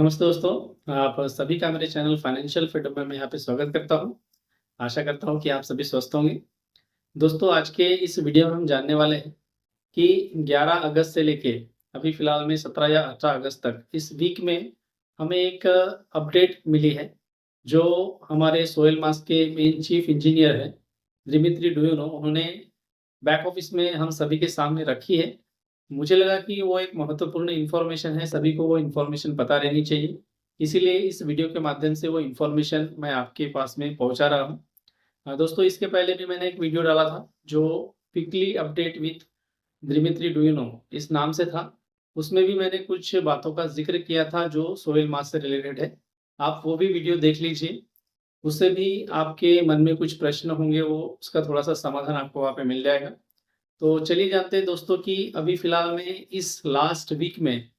नमस्ते दोस्तों, आप सभी का मेरे चैनल फाइनेंशियल फ्रीडम में मैं यहाँ पे स्वागत करता हूँ। आशा करता हूँ कि आप सभी स्वस्थ होंगे। दोस्तों, आज के इस वीडियो में हम जानने वाले हैं कि 11 अगस्त से लेके अभी फ़िलहाल में 17 या 18 अगस्त तक इस वीक में हमें एक अपडेट मिली है, जो हमारे सोइल मास के मेन चीफ इंजीनियर हैं, दिमित्री डुयोनो, उन्होंने बैक ऑफिस में हम सभी के सामने रखी है। मुझे लगा कि वो एक महत्वपूर्ण इन्फॉर्मेशन है, सभी को वो इन्फॉर्मेशन पता रहनी चाहिए। इसीलिए इस वीडियो के माध्यम से वो इन्फॉर्मेशन मैं आपके पास में पहुँचा रहा हूँ। दोस्तों, इसके पहले भी मैंने एक वीडियो डाला था, जो क्विकली अपडेट विथ दिमित्री डुयोनो इस नाम से था। उसमें भी मैंने कुछ बातों का ज़िक्र किया था जो सोइल मास से रिलेटेड है। आप वो भी वीडियो देख लीजिए। उससे भी आपके मन में कुछ प्रश्न होंगे, वो उसका थोड़ा-सा समाधान आपको वहाँ पे मिल जाएगा। तो चलिए जानते हैं दोस्तों कि अभी फ़िलहाल में इस लास्ट वीक में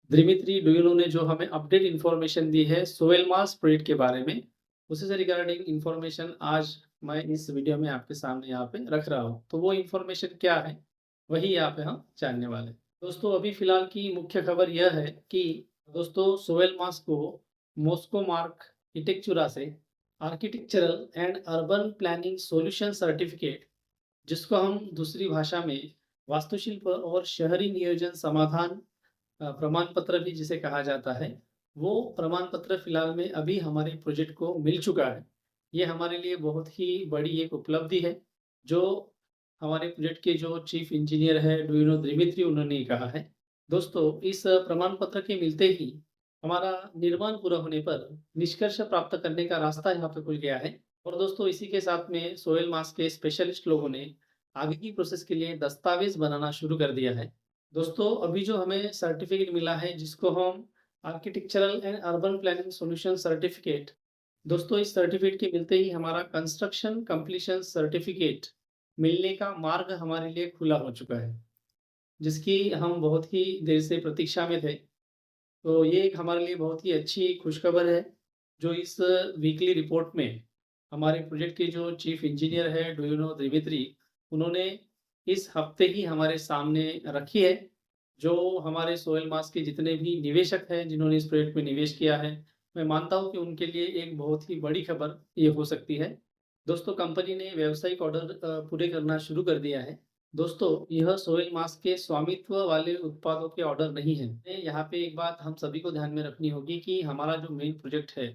दिमित्री डुयोनो ने जो हमें अपडेट इन्फॉर्मेशन दी है सोहेल मास प्रोजेक्ट के बारे में, उसी से रिगार्डिंग इन्फॉर्मेशन आज मैं इस वीडियो में आपके सामने यहाँ पे रख रहा हूँ। तो वो इन्फॉर्मेशन क्या है, वही यहाँ पे हम जानने वाले हैं। दोस्तों, अभी फ़िलहाल की मुख्य खबर यह है कि दोस्तों सोहेल मास को मॉस्को मार्क आर्किटेक्चुरा से architectural and urban planning solution certificate, जिसको हम दूसरी भाषा में वास्तुशिल्प और शहरी नियोजन समाधान प्रमाण पत्र भी जिसे कहा जाता है, वो प्रमाण पत्र फिलहाल में अभी हमारे प्रोजेक्ट को मिल चुका है। ये हमारे लिए बहुत ही बड़ी एक उपलब्धि है, जो हमारे प्रोजेक्ट के जो चीफ इंजीनियर है डुइनो दिमित्री, उन्होंने कहा है। दोस्तों, इस प्रमाण पत्र के मिलते ही हमारा निर्माण पूरा होने पर निष्कर्ष प्राप्त करने का रास्ता यहाँ पे खुल गया है। और दोस्तों, इसी के साथ में सोइल मास के स्पेशलिस्ट लोगों ने आगे की प्रोसेस के लिए दस्तावेज़ बनाना शुरू कर दिया है। दोस्तों, अभी जो हमें सर्टिफ़िकेट मिला है, जिसको हम architectural and urban planning solution certificate, दोस्तों इस सर्टिफ़िकेट के मिलते ही हमारा कंस्ट्रक्शन कंप्लीशन सर्टिफ़िकेट मिलने का मार्ग हमारे लिए खुला हो चुका है, जिसकी हम बहुत ही देर से प्रतीक्षा में थे। तो ये एक हमारे लिए बहुत ही अच्छी खुशखबर है, जो इस वीकली रिपोर्ट में हमारे प्रोजेक्ट के जो चीफ इंजीनियर है डुइनो दिमित्री, उन्होंने इस हफ्ते ही हमारे सामने रखी है। जो हमारे सोइल मास के जितने भी निवेशक हैं, जिन्होंने इस प्रोजेक्ट में निवेश किया है, मैं मानता हूँ कि उनके लिए एक बहुत ही बड़ी खबर ये हो सकती है। दोस्तों, कंपनी ने व्यावसायिक ऑर्डर पूरे करना शुरू कर दिया है। दोस्तों, यह सोइल मास के स्वामित्व वाले उत्पादों के ऑर्डर नहीं हैं। यहाँ पे एक बात हम सभी को ध्यान में रखनी होगी कि हमारा जो मेन प्रोजेक्ट है,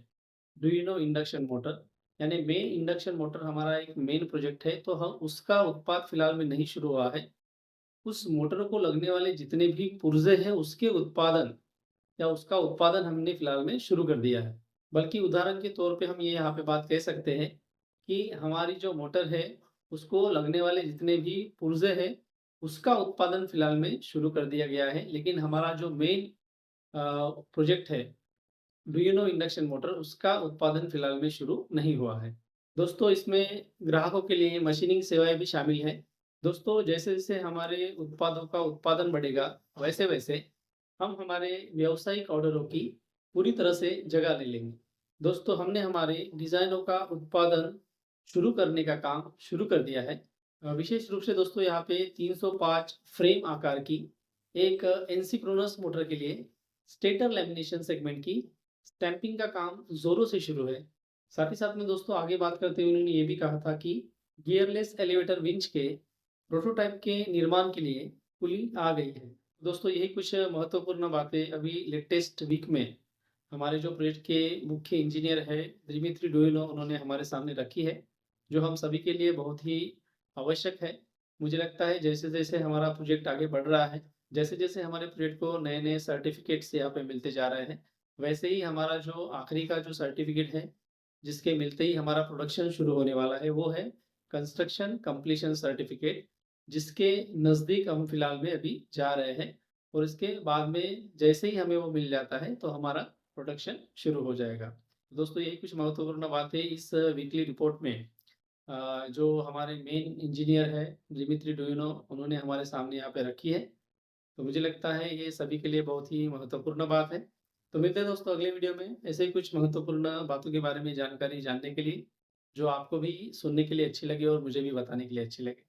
डुइनो इंडक्शन मोटर, यानी मेन इंडक्शन मोटर हमारा एक मेन प्रोजेक्ट है, तो हम उसका उत्पाद फिलहाल में नहीं शुरू हुआ है। उस मोटर को लगने वाले जितने भी पुर्जे हैं, उसके उत्पादन या उसका उत्पादन हमने फिलहाल में शुरू कर दिया है। बल्कि उदाहरण के तौर पे हम ये यहाँ पे बात कह सकते हैं कि हमारी जो मोटर है, उसको लगने वाले जितने भी पुर्जे हैं, उसका उत्पादन फिलहाल में शुरू कर दिया गया है। लेकिन हमारा जो मेन प्रोजेक्ट है, डुइनो इंडक्शन मोटर, उसका उत्पादन फिलहाल में शुरू नहीं हुआ है। दोस्तों, इसमें ग्राहकों के लिए मशीनिंग सेवाएँ भी शामिल हैं। दोस्तों, जैसे-जैसे हमारे उत्पादों का उत्पादन बढ़ेगा, वैसे-वैसे हम हमारे व्यावसायिक ऑर्डरों की पूरी तरह से जगह ले लेंगे। दोस्तों, हमने हमारे डिज़ाइनों का उत्पादन शुरू करने का काम शुरू कर दिया है। विशेष रूप से दोस्तों, यहाँ पे 305 फ्रेम आकार की एक एसिंक्रोनस मोटर के लिए स्टेटर लैमिनेशन सेगमेंट की स्टैंपिंग का काम ज़ोरों से शुरू है। साथ ही साथ में दोस्तों, आगे बात करते हुए उन्होंने ये भी कहा था कि गियरलेस एलिवेटर विंच के प्रोटोटाइप के निर्माण के लिए पुली आ गई है। दोस्तों, यही कुछ महत्वपूर्ण बातें अभी लेटेस्ट वीक में हमारे जो प्रोजेक्ट के मुख्य इंजीनियर है दिमित्री डोइनो, उन्होंने हमारे सामने रखी है, जो हम सभी के लिए बहुत ही आवश्यक है। मुझे लगता है जैसे-जैसे हमारा प्रोजेक्ट आगे बढ़ रहा है, जैसे-जैसे हमारे प्रोजेक्ट को नए-नए सर्टिफ़िकेट्स यहाँ पे मिलते जा रहे हैं, वैसे ही हमारा जो आखिरी का जो सर्टिफ़िकेट है, जिसके मिलते ही हमारा प्रोडक्शन शुरू होने वाला है, वो है कंस्ट्रक्शन कंप्लीशन सर्टिफ़िकेट, जिसके नज़दीक हम फिलहाल में अभी जा रहे हैं। और इसके बाद में जैसे ही हमें वो मिल जाता है, तो हमारा प्रोडक्शन शुरू हो जाएगा। तो दोस्तों, यही कुछ महत्वपूर्ण बातें इस वीकली रिपोर्ट में जो हमारे मेन इंजीनियर है दिमित्री डोइनो, उन्होंने हमारे सामने यहाँ पे रखी है। तो मुझे लगता है ये सभी के लिए बहुत ही महत्वपूर्ण बात है। तो मिलते हैं दोस्तों अगले वीडियो में ऐसे ही कुछ महत्वपूर्ण बातों के बारे में जानकारी जानने के लिए, जो आपको भी सुनने के लिए अच्छी लगे और मुझे भी बताने के लिए अच्छी लगे।